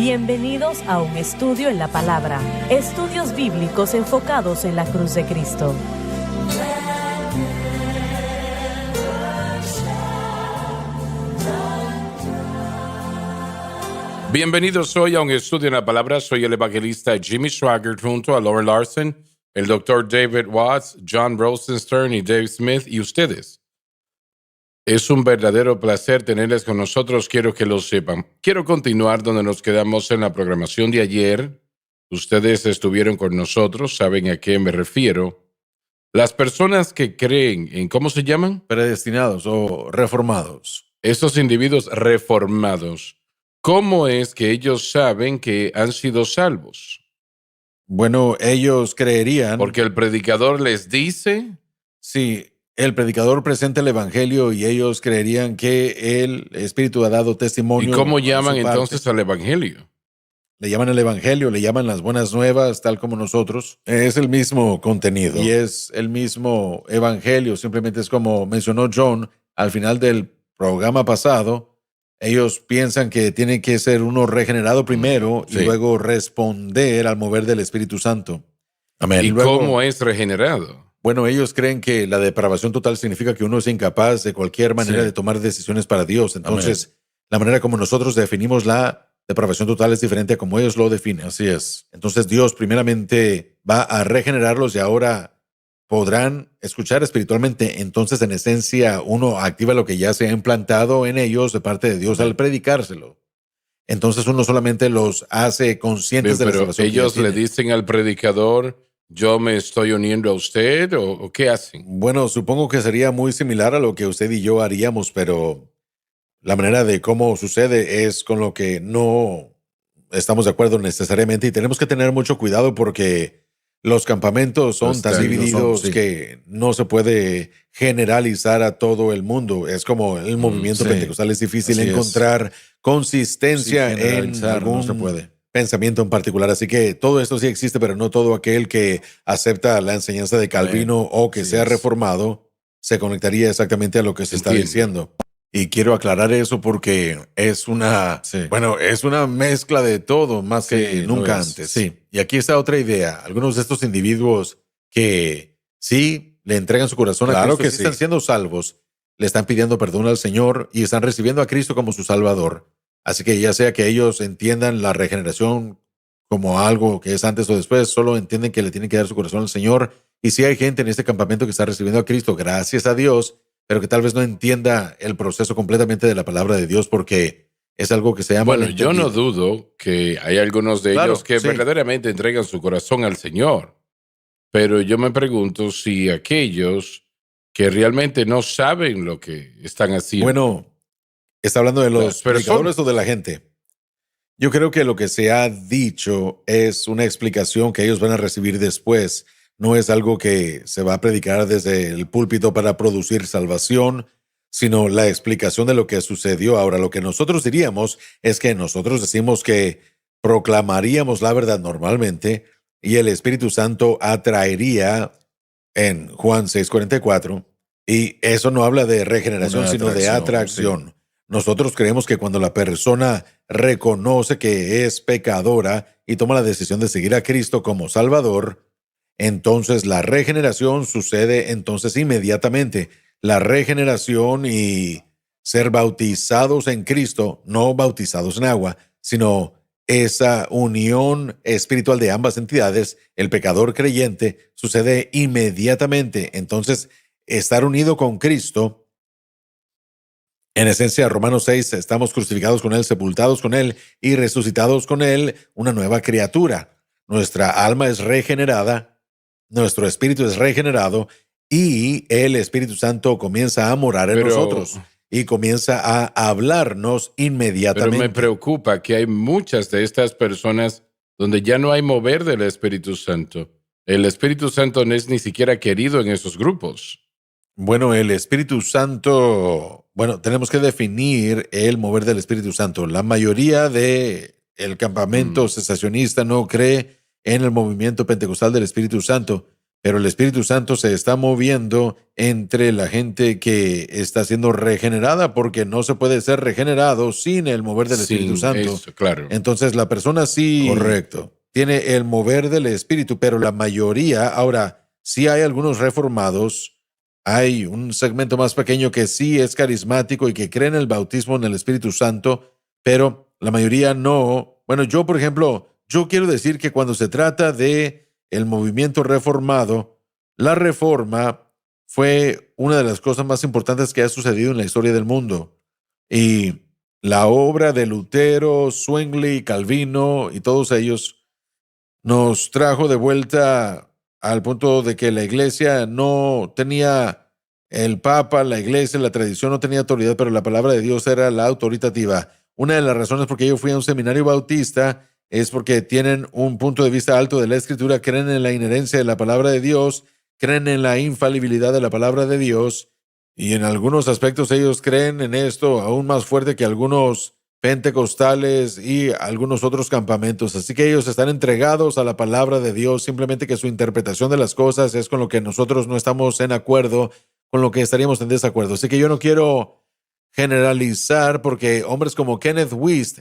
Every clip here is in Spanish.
Bienvenidos a un estudio en la palabra. Estudios bíblicos enfocados en la cruz de Cristo. Bienvenidos hoy a un estudio en la palabra. Soy el evangelista Jimmy Swaggart junto a Lauren Larson, el doctor David Watts, John Rosenstern y Dave Smith y ustedes. Es un verdadero placer tenerles con nosotros, quiero que lo sepan. Quiero continuar donde nos quedamos en la programación de ayer. Ustedes estuvieron con nosotros, saben a qué me refiero. Las personas que creen en, ¿cómo se llaman? Predestinados o reformados. Estos individuos reformados. ¿Cómo es que ellos saben que han sido salvos? Bueno, ellos creerían... Porque el predicador les dice... Sí, el predicador presenta el evangelio y ellos creerían que el Espíritu ha dado testimonio. ¿Y cómo llaman de su parte. entonces al evangelio? Le llaman el evangelio, le llaman las buenas nuevas, tal como nosotros. Es el mismo contenido. Y es el mismo evangelio. Simplemente es como mencionó John al final del programa pasado. Ellos piensan que tiene que ser uno regenerado primero y luego responder al mover del Espíritu Santo. Amén. ¿Y luego, cómo es regenerado? Bueno, ellos creen que la depravación total significa que uno es incapaz de cualquier manera de tomar decisiones para Dios. Entonces, la manera como nosotros definimos la depravación total es diferente a como ellos lo definen. Así es. Entonces, Dios primeramente va a regenerarlos y ahora podrán escuchar espiritualmente. Entonces, en esencia, uno activa lo que ya se ha implantado en ellos de parte de Dios al predicárselo. Entonces, uno solamente los hace conscientes de la salvación. Pero ellos le dicen al predicador, ¿yo me estoy uniendo a usted o qué hacen? Bueno, supongo que sería muy similar a lo que usted y yo haríamos, pero la manera de cómo sucede es con lo que no estamos de acuerdo necesariamente y tenemos que tener mucho cuidado porque los campamentos son tan divididos que no se puede generalizar a todo el mundo. Es como el movimiento pentecostal, es difícil encontrar consistencia en algún no se puede. Pensamiento en particular. Así que todo esto sí existe, pero no todo aquel que acepta la enseñanza de Calvino o que sea reformado se conectaría exactamente a lo que se está diciendo. Y quiero aclarar eso porque es una, es una mezcla de todo más que nunca antes. Sí. Y aquí está otra idea. Algunos de estos individuos que sí le entregan su corazón a Cristo, que están siendo salvos, le están pidiendo perdón al Señor y están recibiendo a Cristo como su Salvador. Así que ya sea que ellos entiendan la regeneración como algo que es antes o después, solo entienden que le tienen que dar su corazón al Señor. Y si hay gente en este campamento que está recibiendo a Cristo, gracias a Dios, pero que tal vez no entienda el proceso completamente de la palabra de Dios porque es algo que se llama... Bueno, yo no dudo que hay algunos de ellos que verdaderamente entregan su corazón al Señor. Pero yo me pregunto si aquellos que realmente no saben lo que están haciendo... Bueno, ¿está hablando de los predicadores o de la gente? Yo creo que lo que se ha dicho es una explicación que ellos van a recibir después. No es algo que se va a predicar desde el púlpito para producir salvación, sino la explicación de lo que sucedió. Ahora, lo que nosotros diríamos es que nosotros decimos que proclamaríamos la verdad normalmente y el Espíritu Santo atraería en Juan 6:44, y eso no habla de regeneración, sino de atracción. Sí. Nosotros creemos que cuando la persona reconoce que es pecadora y toma la decisión de seguir a Cristo como Salvador, entonces la regeneración sucede entonces inmediatamente. La regeneración y ser bautizados en Cristo, no bautizados en agua, sino esa unión espiritual de ambas entidades, el pecador creyente, sucede inmediatamente. Entonces, estar unido con Cristo, en esencia, Romanos 6, estamos crucificados con Él, sepultados con Él y resucitados con Él, una nueva criatura. Nuestra alma es regenerada, nuestro espíritu es regenerado y el Espíritu Santo comienza a morar en nosotros y comienza a hablarnos inmediatamente. Pero me preocupa que hay muchas de estas personas donde ya no hay mover del Espíritu Santo. El Espíritu Santo no es ni siquiera querido en esos grupos. Bueno, el Espíritu Santo, tenemos que definir el mover del Espíritu Santo. La mayoría del campamento cesacionista no cree en el movimiento pentecostal del Espíritu Santo, pero el Espíritu Santo se está moviendo entre la gente que está siendo regenerada, porque no se puede ser regenerado sin el mover del Espíritu Santo. Eso, claro. Entonces la persona sí, correcto, tiene el mover del Espíritu, pero la mayoría, ahora, sí hay algunos reformados, hay un segmento más pequeño que sí es carismático y que cree en el bautismo en el Espíritu Santo, pero la mayoría no. Bueno, yo, por ejemplo, yo quiero decir que cuando se trata de el movimiento reformado, la reforma fue una de las cosas más importantes que ha sucedido en la historia del mundo. Y la obra de Lutero, Zwingli, Calvino y todos ellos nos trajo de vuelta al punto de que la iglesia no tenía el papa, la iglesia, la tradición no tenía autoridad, pero la palabra de Dios era la autoritativa. Una de las razones por qué yo fui a un seminario bautista es porque tienen un punto de vista alto de la Escritura, creen en la inherencia de la palabra de Dios, creen en la infalibilidad de la palabra de Dios, y en algunos aspectos ellos creen en esto aún más fuerte que algunos pentecostales y algunos otros campamentos. Así que ellos están entregados a la palabra de Dios, simplemente que su interpretación de las cosas es con lo que nosotros no estamos en acuerdo, con lo que estaríamos en desacuerdo. Así que yo no quiero generalizar, porque hombres como Kenneth Wuest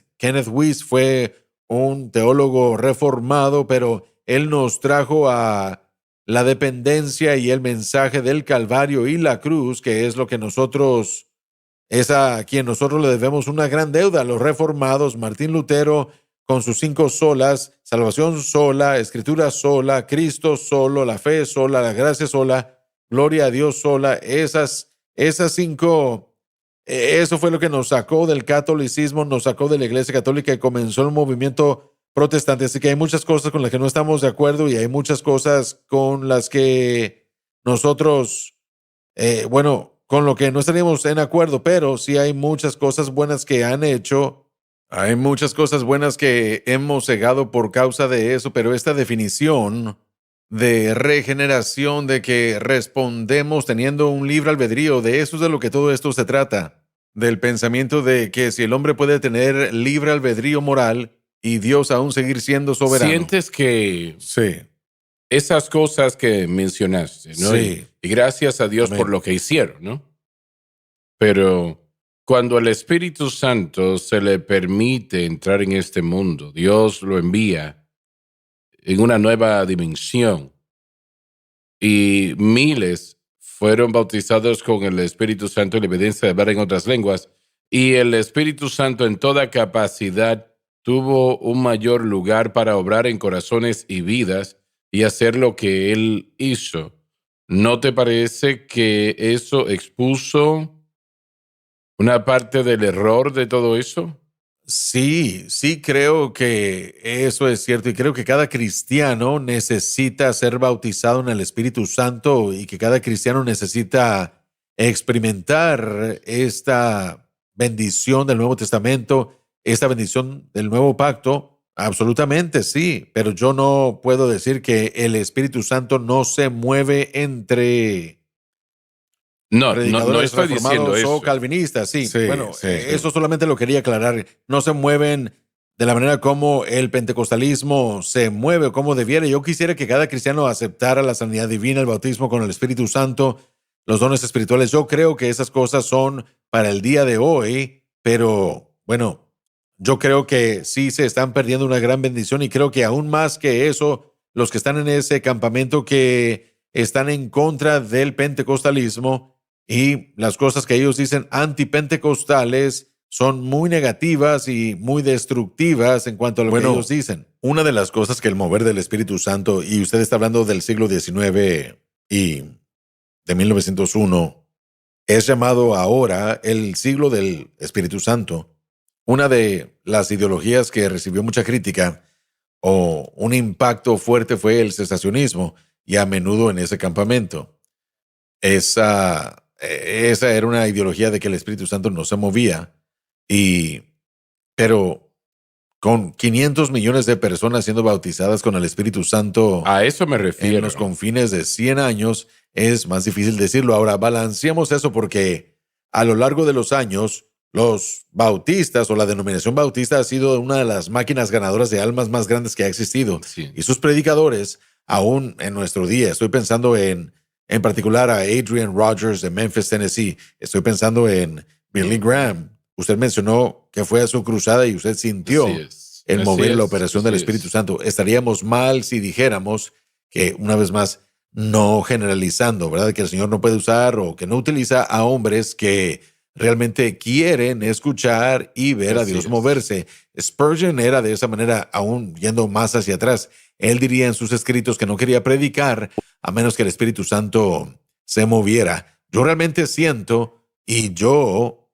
fue un teólogo reformado, pero él nos trajo a la dependencia y el mensaje del Calvario y la cruz, que es lo que nosotros, es a quien nosotros le debemos una gran deuda, a los reformados. Martín Lutero, con sus 5 solas: salvación sola, escritura sola, Cristo solo, la fe sola, la gracia sola, gloria a Dios sola. Esas 5... Eso fue lo que nos sacó del catolicismo, nos sacó de la Iglesia Católica y comenzó el movimiento protestante. Así que hay muchas cosas con las que no estamos de acuerdo y hay muchas cosas con las que nosotros, con lo que no estaríamos en acuerdo, pero sí hay muchas cosas buenas que han hecho. Hay muchas cosas buenas que hemos cegado por causa de eso, pero esta definición de regeneración, de que respondemos teniendo un libre albedrío, de eso es de lo que todo esto se trata. Del pensamiento de que si el hombre puede tener libre albedrío moral y Dios aún seguir siendo soberano. Sientes que sí, esas cosas que mencionaste, ¿no? Sí. Y gracias a Dios Amén. por lo que hicieron, ¿no? Pero cuando el Espíritu Santo se le permite entrar en este mundo, Dios lo envía en una nueva dimensión y miles fueron bautizados con el Espíritu Santo en la evidencia de hablar en otras lenguas, y el Espíritu Santo en toda capacidad tuvo un mayor lugar para obrar en corazones y vidas y hacer lo que Él hizo. ¿No te parece que eso expuso una parte del error de todo eso? Sí, creo que eso es cierto, y creo que cada cristiano necesita ser bautizado en el Espíritu Santo y que cada cristiano necesita experimentar esta bendición del Nuevo Testamento, esta bendición del Nuevo Pacto. Absolutamente sí, pero yo no puedo decir que el Espíritu Santo no se mueve entre No predicadores estoy diciendo reformados eso. o calvinistas, sí. Sí, Bueno, sí. eso solamente lo quería aclarar. No se mueven de la manera como el pentecostalismo se mueve o como debiera. Yo quisiera que cada cristiano aceptara la sanidad divina, el bautismo con el Espíritu Santo, los dones espirituales. Yo creo que esas cosas son para el día de hoy, pero bueno, yo creo que sí se están perdiendo una gran bendición, y creo que aún más que eso, los que están en ese campamento que están en contra del pentecostalismo y las cosas que ellos dicen antipentecostales son muy negativas y muy destructivas en cuanto a lo que ellos dicen. Una de las cosas que el mover del Espíritu Santo, y usted está hablando del siglo XIX y de 1901, es llamado ahora el siglo del Espíritu Santo. Una de las ideologías que recibió mucha crítica o un impacto fuerte fue el cesacionismo, y a menudo en ese campamento. Esa era una ideología de que el Espíritu Santo no se movía, pero con 500 millones de personas siendo bautizadas con el Espíritu Santo A eso me refiero. en los confines de 100 años, es más difícil decirlo. Ahora, balanceamos eso porque a lo largo de los años, los bautistas o la denominación bautista ha sido una de las máquinas ganadoras de almas más grandes que ha existido. Sí. Y sus predicadores aún en nuestro día. Estoy pensando en particular a Adrian Rogers de Memphis, Tennessee. Estoy pensando en Billy Graham. Usted mencionó que fue a su cruzada y usted sintió el mover la operación del Espíritu Santo. Estaríamos mal si dijéramos que, una vez más, no generalizando, ¿verdad? Que el Señor no puede usar o que no utiliza a hombres que realmente quieren escuchar y ver a Dios moverse. Spurgeon era de esa manera, aún yendo más hacia atrás. Él diría en sus escritos que no quería predicar a menos que el Espíritu Santo se moviera. Yo realmente siento, y yo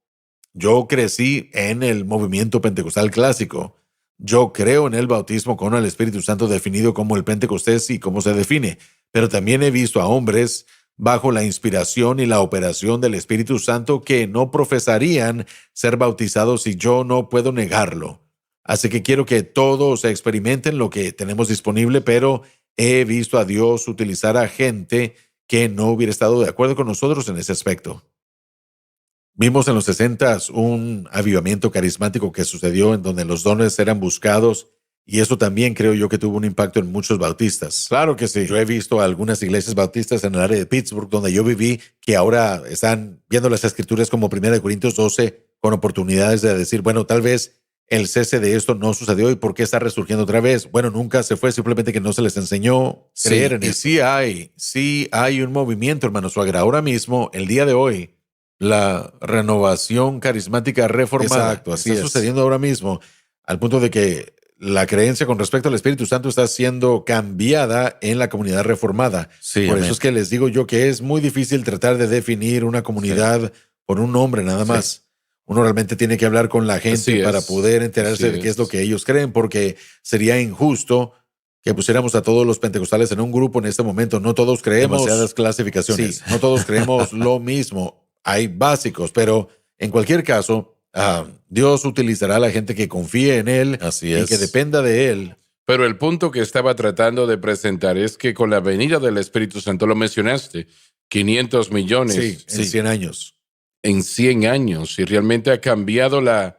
crecí en el movimiento pentecostal clásico. Yo creo en el bautismo con el Espíritu Santo definido como el Pentecostés y cómo se define. Pero también he visto a hombres bajo la inspiración y la operación del Espíritu Santo que no profesarían ser bautizados y yo no puedo negarlo. Así que quiero que todos experimenten lo que tenemos disponible, pero he visto a Dios utilizar a gente que no hubiera estado de acuerdo con nosotros en ese aspecto. Vimos en los 60s un avivamiento carismático que sucedió en donde los dones eran buscados y eso también creo yo que tuvo un impacto en muchos bautistas. Claro que sí. Yo he visto algunas iglesias bautistas en el área de Pittsburgh donde yo viví que ahora están viendo las escrituras como 1 Corintios 12 con oportunidades de decir, bueno, tal vez el cese de esto no sucedió y por qué está resurgiendo otra vez. Bueno, nunca se fue, simplemente que no se les enseñó creer en eso. Sí hay un movimiento, hermano Swagger. Ahora mismo, el día de hoy, la renovación carismática reformada. Exacto, así está sucediendo ahora mismo, al punto de que la creencia con respecto al Espíritu Santo está siendo cambiada en la comunidad reformada. Sí, por eso es que les digo yo que es muy difícil tratar de definir una comunidad por un nombre nada más. Uno realmente tiene que hablar con la gente para poder enterarse de qué es lo que ellos creen, porque sería injusto que pusiéramos a todos los pentecostales en un grupo en este momento. No todos creemos demasiadas clasificaciones. No todos creemos lo mismo. Hay básicos, pero en cualquier caso, Dios utilizará a la gente que confíe en Él y que dependa de Él. Pero el punto que estaba tratando de presentar es que con la venida del Espíritu Santo, lo mencionaste, 500 millones. En 100 años. En 100 años. Y realmente ha cambiado la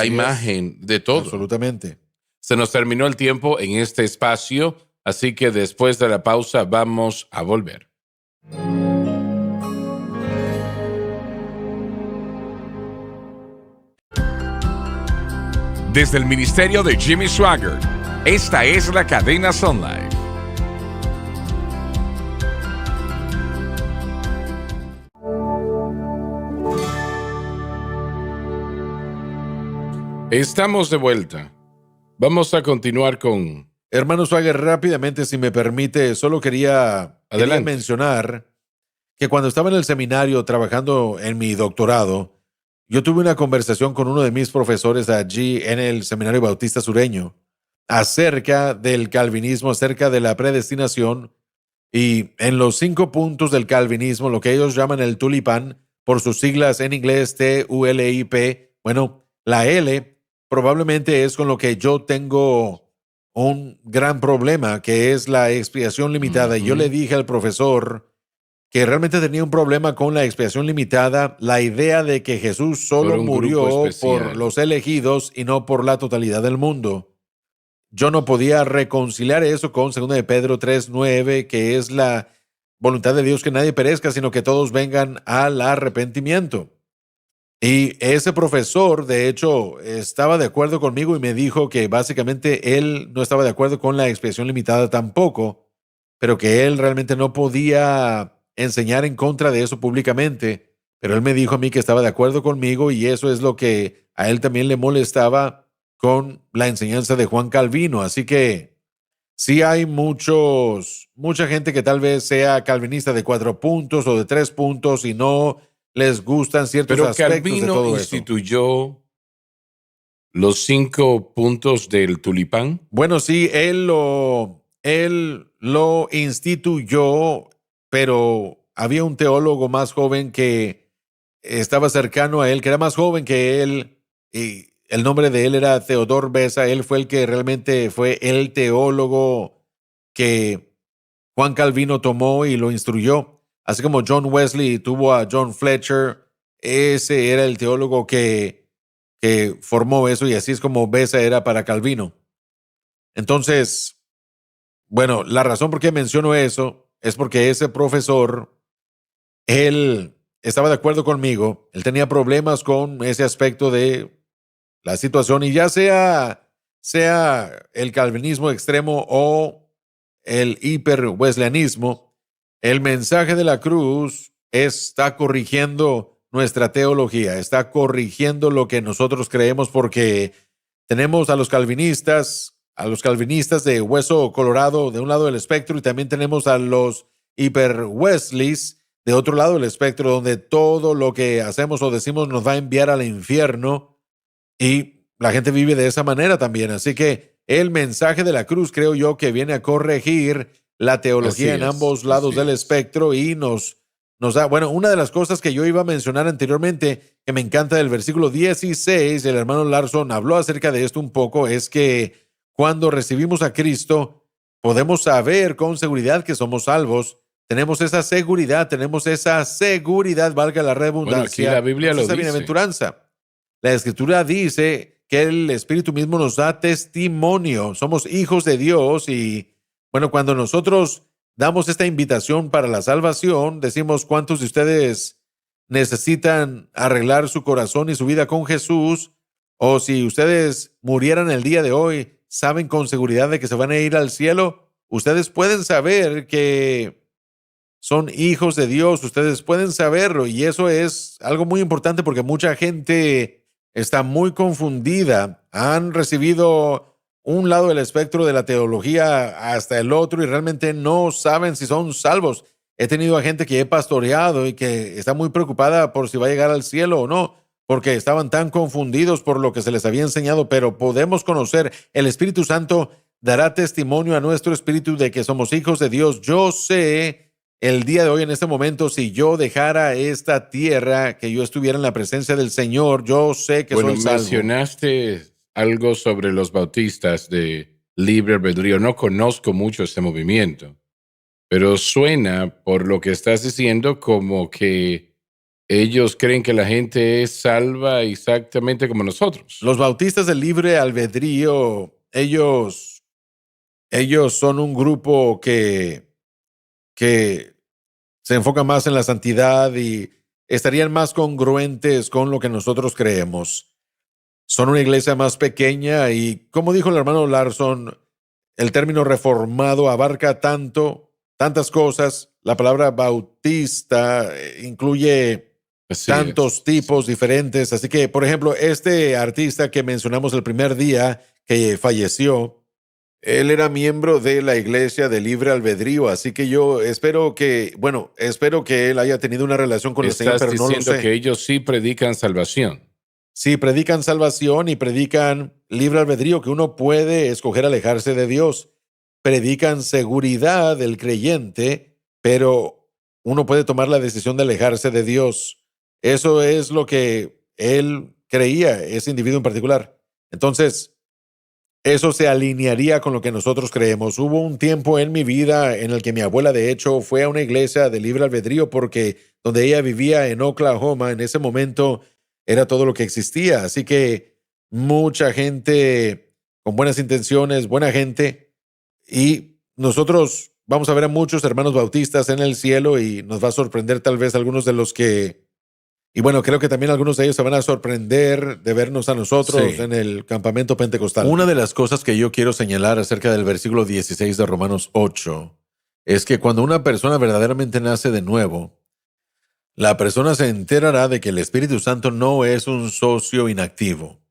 imagen de todo. Absolutamente. Se nos terminó el tiempo en este espacio, así que después de la pausa vamos a volver. Desde el ministerio de Jimmy Swaggart, esta es la cadena Sun Life. Estamos de vuelta. Vamos a continuar con... Hermano Swagger, rápidamente, si me permite, solo quería mencionar que cuando estaba en el seminario trabajando en mi doctorado, yo tuve una conversación con uno de mis profesores allí en el Seminario Bautista Sureño acerca del calvinismo, acerca de la predestinación y en los 5 puntos del calvinismo, lo que ellos llaman el tulipán, por sus siglas en inglés TULIP. Bueno, la L probablemente es con lo que yo tengo un gran problema, que es la expiación limitada. Y yo le dije al profesor que realmente tenía un problema con la expiación limitada, la idea de que Jesús solo murió por los elegidos y no por la totalidad del mundo. Yo no podía reconciliar eso con 2 de Pedro 3:9, que es la voluntad de Dios que nadie perezca, sino que todos vengan al arrepentimiento. Y ese profesor, de hecho, estaba de acuerdo conmigo y me dijo que básicamente él no estaba de acuerdo con la expiación limitada tampoco, pero que él realmente no podía enseñar en contra de eso públicamente, pero él me dijo a mí que estaba de acuerdo conmigo y eso es lo que a él también le molestaba con la enseñanza de Juan Calvino. Así que sí hay mucha gente que tal vez sea calvinista de 4 puntos o de 3 puntos y no les gustan ciertos aspectos Calvino de todo instituyó los 5 puntos del tulipán. Bueno, sí, él lo instituyó, pero había un teólogo más joven que estaba cercano a él, que era más joven que él, y el nombre de él era Theodor Beza. Él fue el que realmente fue el teólogo que Juan Calvino tomó y lo instruyó. Así como John Wesley tuvo a John Fletcher, ese era el teólogo que formó eso, y así es como Beza era para Calvino. Entonces, Bueno, la razón por qué menciono eso es porque ese profesor, él estaba de acuerdo conmigo, él tenía problemas con ese aspecto de la situación y ya sea el calvinismo extremo o el hiperwesleyanismo, el mensaje de la cruz está corrigiendo nuestra teología, está corrigiendo lo que nosotros creemos porque tenemos a los calvinistas de hueso colorado de un lado del espectro y también tenemos a los hiperwesleys de otro lado del espectro donde todo lo que hacemos o decimos nos va a enviar al infierno y la gente vive de esa manera también. Así que el mensaje de la cruz creo yo que viene a corregir la teología en ambos lados del espectro y nos da, bueno, una de las cosas que yo iba a mencionar anteriormente, que me encanta del versículo 16, el hermano Larson habló acerca de esto un poco, es que cuando recibimos a Cristo, podemos saber con seguridad que somos salvos. Tenemos esa seguridad, valga la redundancia. Bueno, aquí la Biblia lo dice. Bienaventuranza. La Escritura dice que el Espíritu mismo nos da testimonio. Somos hijos de Dios y, bueno, cuando nosotros damos esta invitación para la salvación, decimos cuántos de ustedes necesitan arreglar su corazón y su vida con Jesús, o si ustedes murieran el día de hoy, saben con seguridad de que se van a ir al cielo. Ustedes pueden saber que son hijos de Dios, ustedes pueden saberlo y eso es algo muy importante porque mucha gente está muy confundida, han recibido un lado del espectro de la teología hasta el otro y realmente no saben si son salvos. He tenido a gente que he pastoreado y que está muy preocupada por si va a llegar al cielo o no, porque estaban tan confundidos por lo que se les había enseñado, pero podemos conocer, el Espíritu Santo dará testimonio a nuestro espíritu de que somos hijos de Dios. Yo sé el día de hoy, en este momento, si yo dejara esta tierra, que yo estuviera en la presencia del Señor, yo sé que soy salvo. Mencionaste algo sobre los bautistas de libre albedrío. No conozco mucho este movimiento, pero suena, por lo que estás diciendo, como que ellos creen que la gente es salva exactamente como nosotros. Los bautistas del libre albedrío, ellos son un grupo que se enfoca más en la santidad y estarían más congruentes con lo que nosotros creemos. Son una iglesia más pequeña y, como dijo el hermano Larson, el término reformado abarca tantas cosas. La palabra bautista incluye tantos tipos diferentes. Así que, por ejemplo, este artista que mencionamos el primer día que falleció, él era miembro de la iglesia de libre albedrío, así que yo espero que él haya tenido una relación con el Señor, pero no lo sé. Estás diciendo que ellos sí predican salvación. Sí, predican salvación y predican libre albedrío, que uno puede escoger alejarse de Dios. Predican seguridad del creyente, pero uno puede tomar la decisión de alejarse de Dios. Eso es lo que él creía, ese individuo en particular. Entonces, eso se alinearía con lo que nosotros creemos. Hubo un tiempo en mi vida en el que mi abuela, de hecho, fue a una iglesia de libre albedrío porque donde ella vivía en Oklahoma, en ese momento era todo lo que existía. Así que mucha gente con buenas intenciones, buena gente. Y nosotros vamos a ver a muchos hermanos bautistas en el cielo y nos va a sorprender tal vez algunos de los que... Y bueno, creo que también algunos de ellos se van a sorprender de vernos a nosotros en el campamento pentecostal. Una de las cosas que yo quiero señalar acerca del versículo 16 de Romanos 8 es que cuando una persona verdaderamente nace de nuevo, la persona se enterará de que el Espíritu Santo no es un socio inactivo.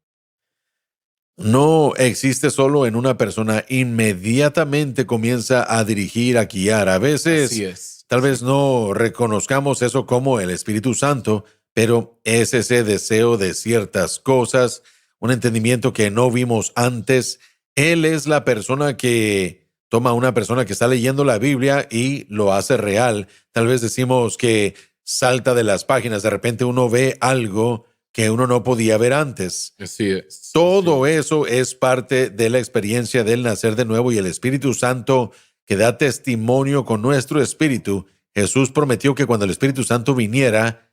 No existe solo en una persona, inmediatamente comienza a dirigir, a guiar. A veces, tal vez no reconozcamos eso como el Espíritu Santo, pero es ese deseo de ciertas cosas, un entendimiento que no vimos antes. Él es la persona que toma a una persona que está leyendo la Biblia y lo hace real. Tal vez decimos que salta de las páginas, de repente uno ve algo que uno no podía ver antes. Así es. Todo eso es parte de la experiencia del nacer de nuevo y el Espíritu Santo que da testimonio con nuestro espíritu. Jesús prometió que cuando el Espíritu Santo viniera,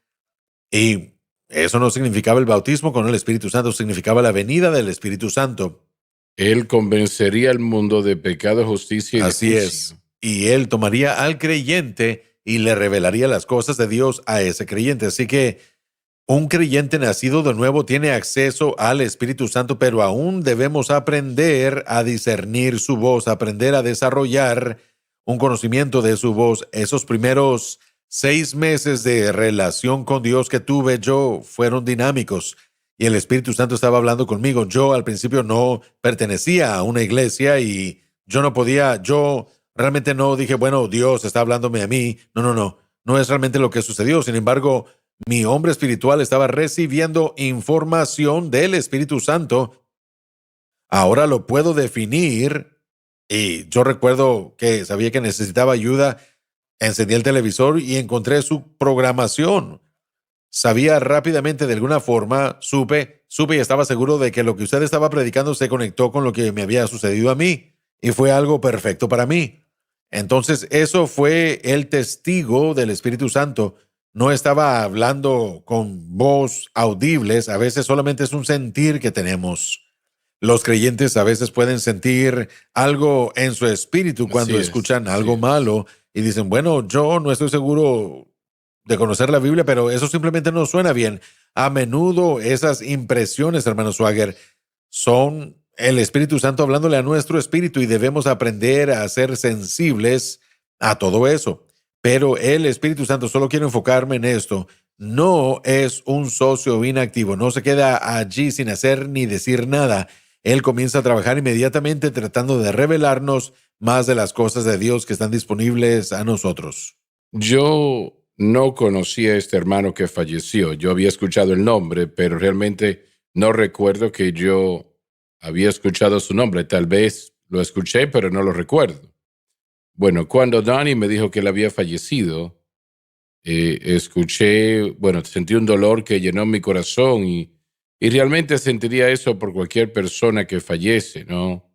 y eso no significaba el bautismo con el Espíritu Santo, significaba la venida del Espíritu Santo. Él convencería al mundo de pecado, justicia y de Así juicio. es. Y él tomaría al creyente y le revelaría las cosas de Dios a ese creyente. Así que un creyente nacido de nuevo tiene acceso al Espíritu Santo, pero aún debemos aprender a discernir su voz, aprender a desarrollar un conocimiento de su voz. Esos primeros 6 meses de relación con Dios que tuve yo fueron dinámicos y el Espíritu Santo estaba hablando conmigo. Yo al principio no pertenecía a una iglesia y yo realmente no dije, bueno, Dios está hablándome a mí. No es realmente lo que sucedió. Sin embargo, mi hombre espiritual estaba recibiendo información del Espíritu Santo. Ahora lo puedo definir y yo recuerdo que sabía que necesitaba ayuda. Encendí el televisor y encontré su programación. Sabía rápidamente de alguna forma, supe y estaba seguro de que lo que usted estaba predicando se conectó con lo que me había sucedido a mí y fue algo perfecto para mí. Entonces, eso fue el testigo del Espíritu Santo. No estaba hablando con voz audibles, a veces solamente es un sentir que tenemos. Los creyentes a veces pueden sentir algo en su espíritu cuando escuchan algo malo y dicen, bueno, yo no estoy seguro de conocer la Biblia, pero eso simplemente no suena bien. A menudo esas impresiones, hermano Swagger, son el Espíritu Santo hablándole a nuestro espíritu y debemos aprender a ser sensibles a todo eso. Pero el Espíritu Santo, solo quiero enfocarme en esto, no es un socio inactivo, no se queda allí sin hacer ni decir nada. Él comienza a trabajar inmediatamente tratando de revelarnos más de las cosas de Dios que están disponibles a nosotros. Yo no conocía a este hermano que falleció. Yo había escuchado el nombre, pero realmente no recuerdo que yo había escuchado su nombre. Tal vez lo escuché, pero no lo recuerdo. Bueno, cuando Donnie me dijo que él había fallecido, sentí un dolor que llenó mi corazón y realmente sentiría eso por cualquier persona que fallece, ¿no?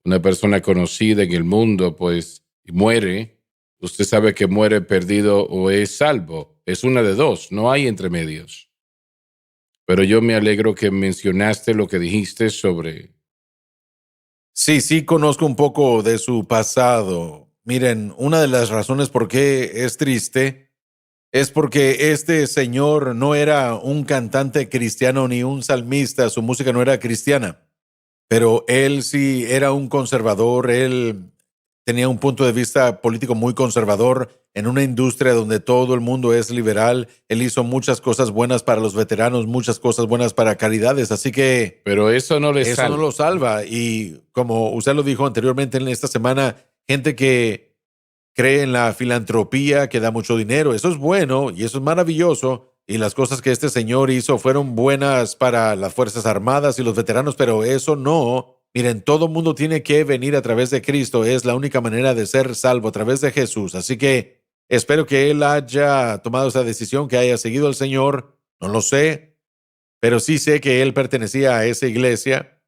Una persona conocida en el mundo, pues, muere. Usted sabe que muere perdido o es salvo. Es una de dos, no hay entre medios. Pero yo me alegro que mencionaste lo que dijiste sobre... Sí, conozco un poco de su pasado. Miren, una de las razones por qué es triste es porque este señor no era un cantante cristiano ni un salmista, su música no era cristiana, pero él sí era un conservador, él tenía un punto de vista político muy conservador en una industria donde todo el mundo es liberal. Él hizo muchas cosas buenas para los veteranos, muchas cosas buenas para caridades, así que... Pero eso no Eso no lo salva. Y como usted lo dijo anteriormente en esta semana, gente que cree en la filantropía, que da mucho dinero, eso es bueno y eso es maravilloso. Y las cosas que este señor hizo fueron buenas para las Fuerzas Armadas y los veteranos, pero eso no. Miren, todo mundo tiene que venir a través de Cristo. Es la única manera de ser salvo, a través de Jesús. Así que espero que él haya tomado esa decisión, que haya seguido al Señor. No lo sé, pero sí sé que él pertenecía a esa iglesia.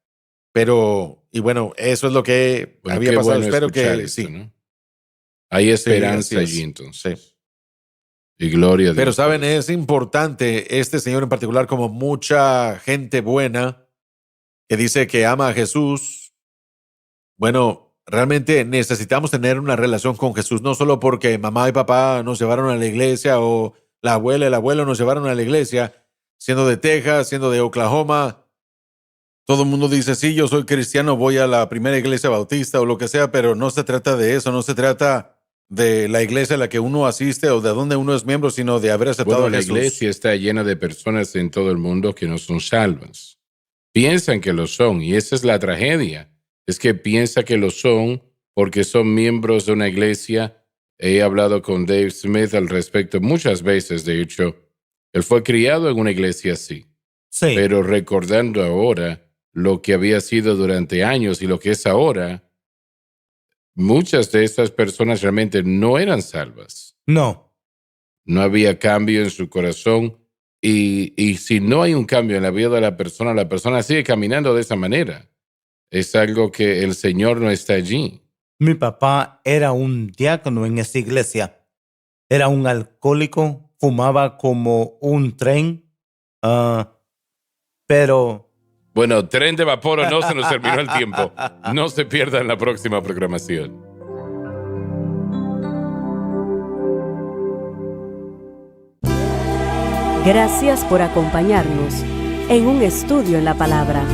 Pero, y bueno, eso es lo que había pasado. Bueno, espero que esto, sí. ¿no? Hay esperanza allí Sí. entonces. Y gloria a Dios. Pero saben, es importante este señor en particular, como mucha gente buena que dice que ama a Jesús. Bueno, realmente necesitamos tener una relación con Jesús, no solo porque mamá y papá nos llevaron a la iglesia o la abuela y el abuelo nos llevaron a la iglesia, siendo de Texas, siendo de Oklahoma. Todo el mundo dice, sí, yo soy cristiano, voy a la primera iglesia bautista o lo que sea, pero no se trata de eso, no se trata de la iglesia a la que uno asiste o de donde uno es miembro, sino de haber aceptado a la Jesús. iglesia está llena de personas en todo el mundo que no son salvas. Piensan que lo son y esa es la tragedia. Es que piensa que lo son porque son miembros de una iglesia. He hablado con Dave Smith al respecto muchas veces, de hecho. Él fue criado en una iglesia así. Sí. Pero recordando ahora lo que había sido durante años y lo que es ahora, muchas de estas personas realmente no eran salvas. No. No había cambio en su corazón. Y si no hay un cambio en la vida de la persona sigue caminando de esa manera. Es algo que el Señor no está allí. Mi papá era un diácono en esa iglesia. Era un alcohólico, fumaba como un tren, pero Bueno, tren de vapor o no, se nos terminó el tiempo. No se pierdan la próxima programación. Gracias por acompañarnos en un estudio en la palabra.